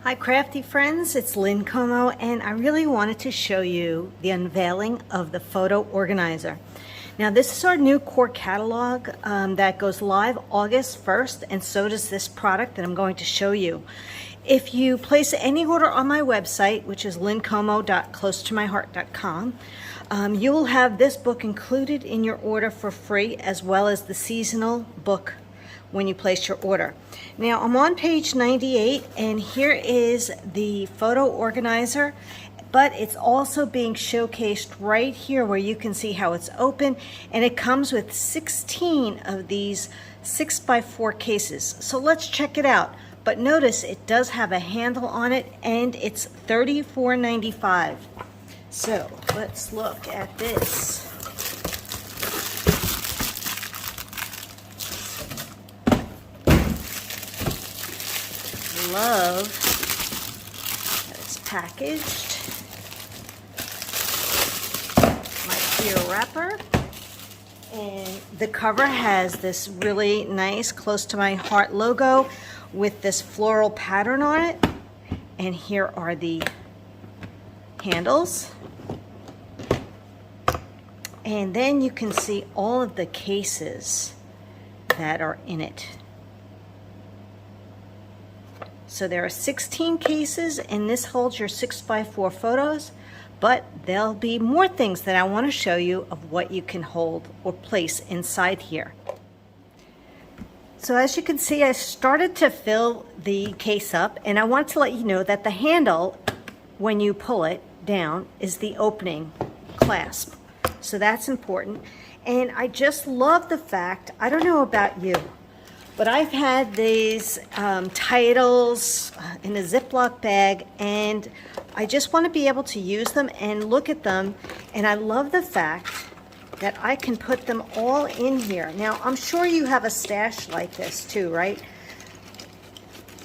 Hi crafty friends, it's Lynn Como, and I really wanted to show you the unveiling of the Photo Organizer. Now this is our new core catalog that goes live August 1st, and so does this product that I'm going to show you. If you place any order on my website, which is lynncomo.closetomyheart.com, you will have this book included in your order for free, as well as the seasonal book when you place your order. Now I'm on page 98, and here is the Photo Organizer, but it's also being showcased right here where you can see how it's open, and it comes with 16 of these 6x4 cases. So let's check it out. But notice it does have a handle on it, and it's $34.95. So let's look at this. Love that it's packaged. My clear wrapper, and the cover has this really nice Close to My Heart logo with this floral pattern on it, and here are the handles, and then you can see all of the cases that are in it. So there are 16 cases, and this holds your 6x4 photos, but there'll be more things that I want to show you of what you can hold or place inside here. So as you can see, I started to fill the case up, and I want to let you know that the handle, when you pull it down, is the opening clasp. So that's important. And I just love the fact, I don't know about you, but I've had these titles in a Ziploc bag, and I just want to be able to use them and look at them. And I love the fact that I can put them all in here. Now, I'm sure you have a stash like this too, right?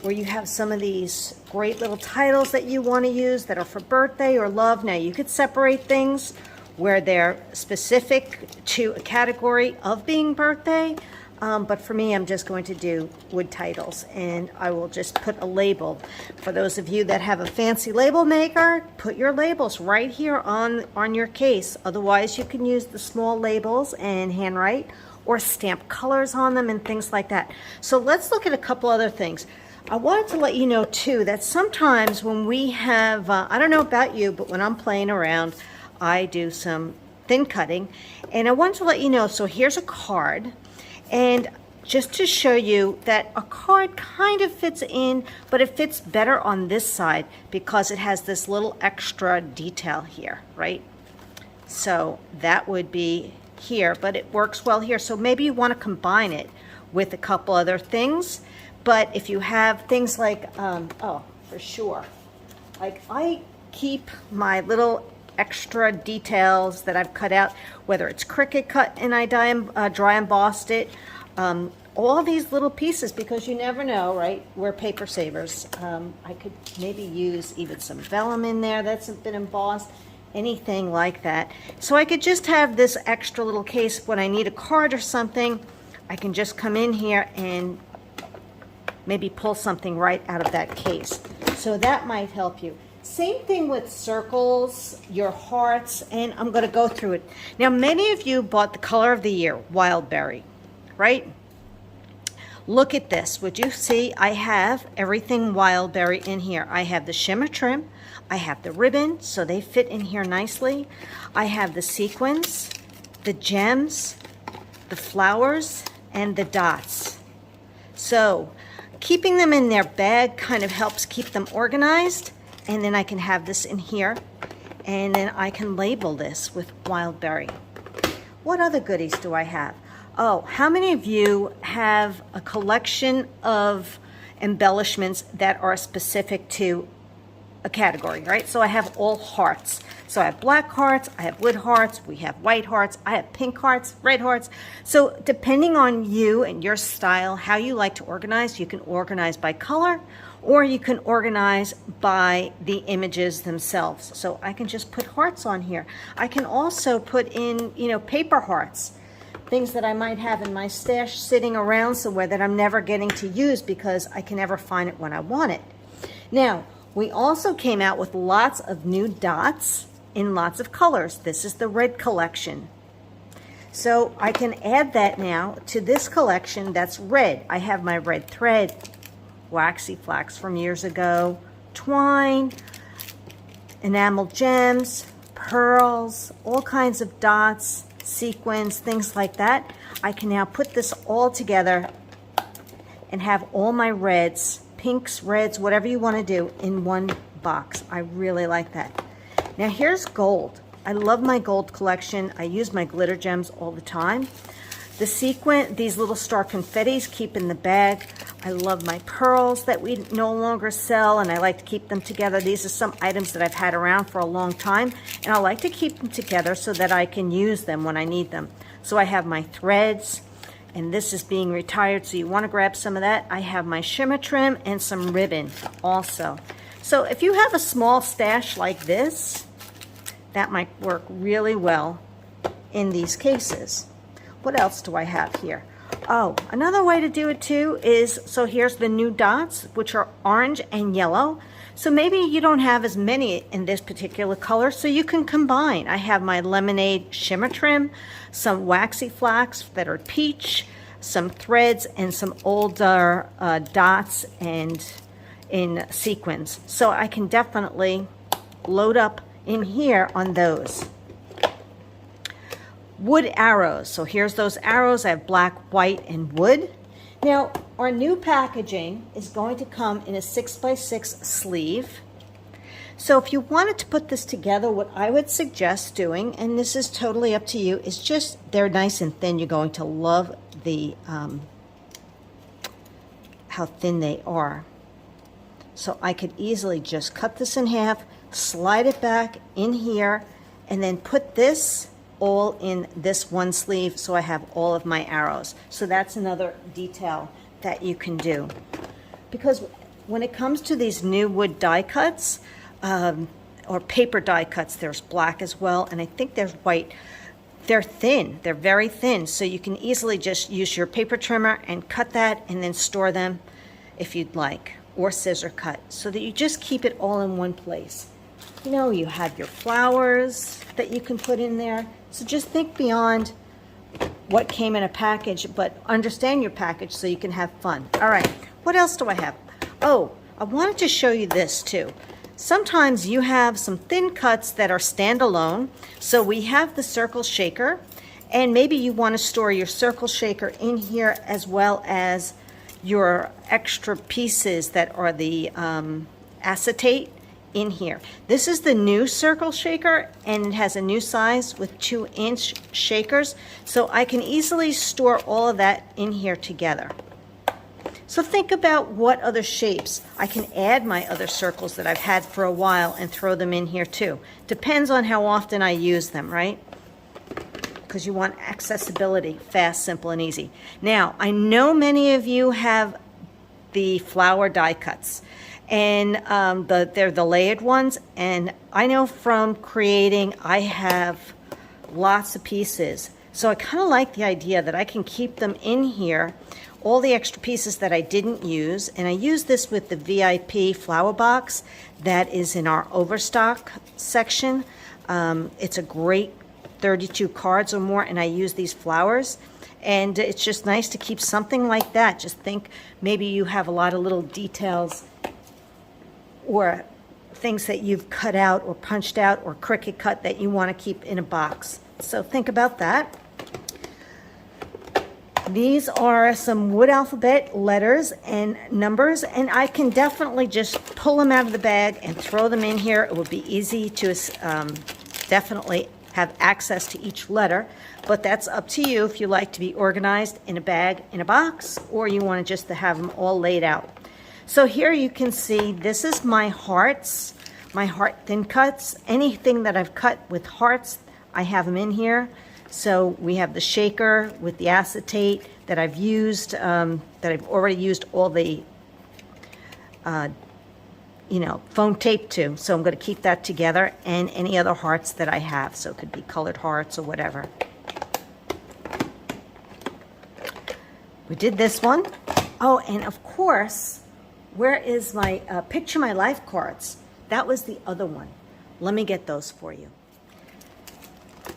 Where you have some of these great little titles that you want to use that are for birthday or love. Now, you could separate things where they're specific to a category of being birthday. But for me, I'm just going to do wood titles, and I will just put a label. For those of you that have a fancy label maker, put your labels right here on your case. Otherwise, you can use the small labels and handwrite or stamp colors on them and things like that. So let's look at a couple other things. I wanted to let you know too that sometimes when we have, I don't know about you, but when I'm playing around, I do some thin cutting, and I wanted to let you know, so here's a card. And just to show you that a card kind of fits in, but it fits better on this side because it has this little extra detail here, right? So that would be here, but it works well here. So maybe you want to combine it with a couple other things. But if you have things like, oh, for sure. Like I keep my little extra details that I've cut out, whether it's Cricut cut and I dry embossed it, all these little pieces, because you never know, right? We're paper savers. I could maybe use even some vellum in there that's been embossed, anything like that. So I could just have this extra little case when I need a card or something. I can just come in here and maybe pull something right out of that case. So that might help you. Same thing with circles, your hearts, and I'm going to go through it. Now, many of you bought the color of the year, Wild Berry, right? Look at this. Would you see I have everything Wild Berry in here? I have the shimmer trim. I have the ribbon, so they fit in here nicely. I have the sequins, the gems, the flowers, and the dots. So keeping them in their bag kind of helps keep them organized. And then I can have this in here, and then I can label this with Wild Berry. What other goodies do I have? Oh, how many of you have a collection of embellishments that are specific to a category, right? So I have all hearts. So I have black hearts, I have wood hearts, we have white hearts, I have pink hearts, red hearts. So depending on you and your style, how you like to organize, you can organize by color, or you can organize by the images themselves. So I can just put hearts on here. I can also put in, paper hearts, things that I might have in my stash sitting around somewhere that I'm never getting to use because I can never find it when I want it. Now, we also came out with lots of new dots in lots of colors. This is the red collection. So I can add that now to this collection that's red. I have my red thread, waxy flax from years ago, twine, enamel gems, pearls, all kinds of dots, sequins, things like that. I can now put this all together and have all my reds, pinks, reds, whatever you want to do in one box. I really like that. Now here's gold. I love my gold collection. I use my glitter gems all the time. The sequin, these little star confettis keep in the bag. I love my pearls that we no longer sell, and I like to keep them together. These are some items that I've had around for a long time, and I like to keep them together so that I can use them when I need them. So I have my threads, and this is being retired, so you want to grab some of that. I have my shimmer trim and some ribbon also. So if you have a small stash like this, that might work really well in these cases. What else do I have here? Oh, another way to do it too is, so here's the new dots, which are orange and yellow. So maybe you don't have as many in this particular color, so you can combine. I have my lemonade shimmer trim, some waxy flax that are peach, some threads, and some older dots and in sequins. So I can definitely load up in here on those. Wood arrows. So here's those arrows. I have black, white, and wood. Now, our new packaging is going to come in a 6x6 sleeve. So if you wanted to put this together, what I would suggest doing, and this is totally up to you, is just, they're nice and thin. You're going to love the how thin they are. So I could easily just cut this in half, slide it back in here, and then put this all in this one sleeve, so I have all of my arrows. So that's another detail that you can do. Because when it comes to these new wood die cuts, or paper die cuts, there's black as well, and I think there's white. They're thin, they're very thin, so you can easily just use your paper trimmer and cut that and then store them if you'd like, or scissor cut, so that you just keep it all in one place. You know, you have your flowers that you can put in there. So just think beyond what came in a package, but understand your package so you can have fun. All right, what else do I have? Oh, I wanted to show you this too. Sometimes you have some thin cuts that are standalone. So we have the circle shaker, and maybe you want to store your circle shaker in here as well as your extra pieces that are the acetate in here. This is the new circle shaker, and it has a new size with 2-inch shakers, so I can easily store all of that in here together. So think about what other shapes. I can add my other circles that I've had for a while and throw them in here too. Depends on how often I use them, right? Because you want accessibility, fast, simple, and easy. Now, I know many of you have the flower die cuts, and they're the layered ones, and I know from creating I have lots of pieces, so I kind of like the idea that I can keep them in here, all the extra pieces that I didn't use. And I use this with the VIP flower box that is in our overstock section. It's a great 32 cards or more, and I use these flowers, and it's just nice to keep something like that. Just think maybe you have a lot of little details or things that you've cut out or punched out or Cricut cut that you want to keep in a box. So think about that. These are some wood alphabet letters and numbers, and I can definitely just pull them out of the bag and throw them in here. It would be easy to definitely have access to each letter, but that's up to you if you like to be organized in a bag, in a box, or you want to just to have them all laid out. So here you can see this is my hearts, my heart thin cuts. Anything that I've cut with hearts, I have them in here. So we have the shaker with the acetate that I've used, that I've already used all the foam tape to. So I'm going to keep that together, and any other hearts that I have. So it could be colored hearts or whatever. We did this one. Oh, and of course, where is my Picture My Life cards? That was the other one. Let me get those for you.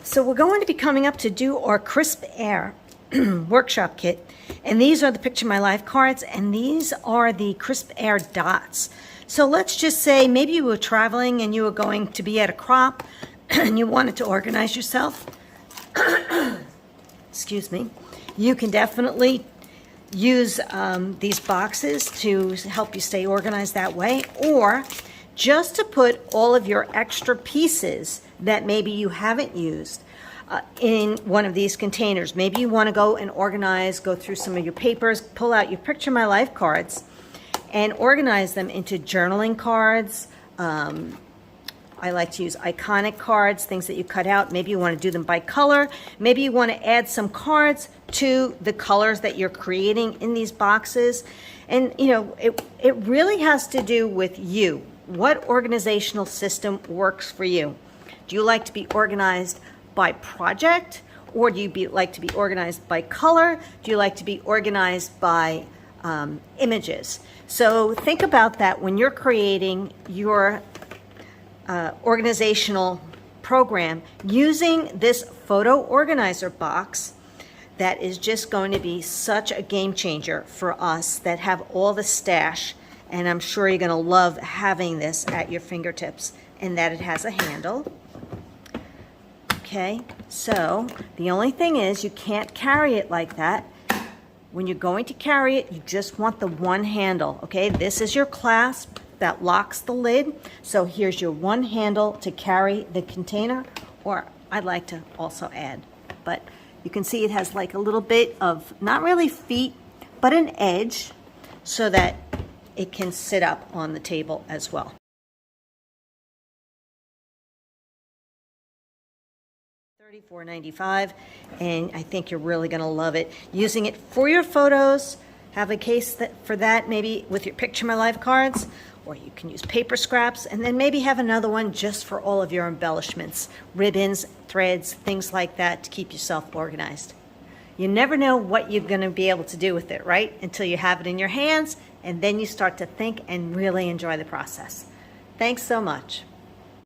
So we're going to be coming up to do our Crisp Air workshop kit. And these are the Picture My Life cards, and these are the Crisp Air dots. So let's just say maybe you were traveling and you were going to be at a crop and you wanted to organize yourself. Excuse me. You can definitely use these boxes to help you stay organized that way, or just to put all of your extra pieces that maybe you haven't used in one of these containers. Maybe you want to go and organize, go through some of your papers, pull out your Picture My Life cards and organize them into journaling cards. I like to use iconic cards, things that you cut out. Maybe you want to do them by color. Maybe you want to add some cards to the colors that you're creating in these boxes. And you know, it really has to do with you. What organizational system works for you? Do you like to be organized by project, or do you like to be organized by color? Do you like to be organized by images? So think about that when you're creating your organizational program using this photo organizer box. That is just going to be such a game changer for us that have all the stash, and I'm sure you're going to love having this at your fingertips, and that it has a handle. Okay, so the only thing is you can't carry it like that. When you're going to carry it, you just want the one handle. Okay, this is your clasp that locks the lid. So here's your one handle to carry the container, or I'd like to also add, but you can see it has like a little bit of, not really feet, but an edge so that it can sit up on the table as well. $34.95, and I think you're really going to love it. Using it for your photos, have a case for that, maybe with your Picture My Life cards, or you can use paper scraps, and then maybe have another one just for all of your embellishments, ribbons, threads, things like that to keep yourself organized. You never know what you're going to be able to do with it, right? Until you have it in your hands, and then you start to think and really enjoy the process. Thanks so much.